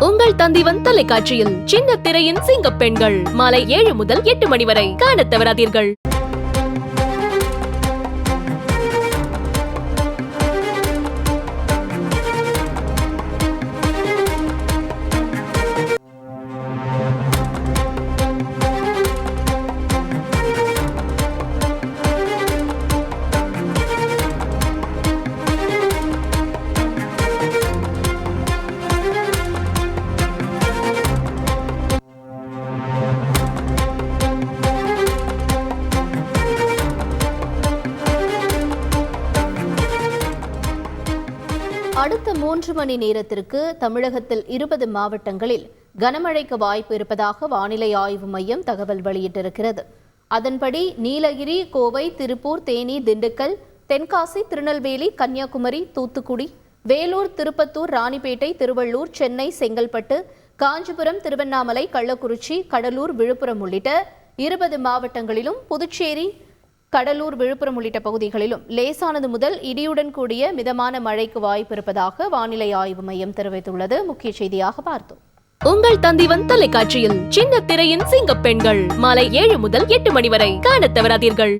உங்கள் தந்திவன் தொலைக்காட்சியில் சின்ன திரையின் சிங்க பெண்கள் மாலை 7 முதல் 8 மணி வரை காணத் தவறாதீர்கள். அடுத்த 3 மணி நேரத்திற்கு தமிழகத்தில் 20 மாவட்டங்களில் கனமழைக்கு வாய்ப்பு இருப்பதாக வானிலை ஆய்வு மையம் தகவல் வெளியிட்டிருக்கிறது. அதன்படி நீலகிரி, கோவை, திருப்பூர், தேனி, திண்டுக்கல், தென்காசி, திருநெல்வேலி, கன்னியாகுமரி, தூத்துக்குடி, வேலூர், திருப்பத்தூர், ராணிப்பேட்டை, திருவள்ளூர், சென்னை, செங்கல்பட்டு, காஞ்சிபுரம், திருவண்ணாமலை, கள்ளக்குறிச்சி, கடலூர், விழுப்புரம் உள்ளிட்ட 20 மாவட்டங்களிலும், புதுச்சேரி, கடலூர், விழுப்புரம் உள்ளிட்ட பகுதிகளிலும் லேசானது முதல் இடியுடன் கூடிய மிதமான மழைக்கு வாய்ப்பு இருப்பதாக வானிலை ஆய்வு மையம் தெரிவித்துள்ளது. முக்கிய செய்தியாக பார்த்தோம். உங்கள் தந்திவன் தொலைக்காட்சியில் சின்ன திரையின் சிங்க பெண்கள் மாலை 7 முதல் 8 மணி வரை காணத் தவறாதீர்கள்.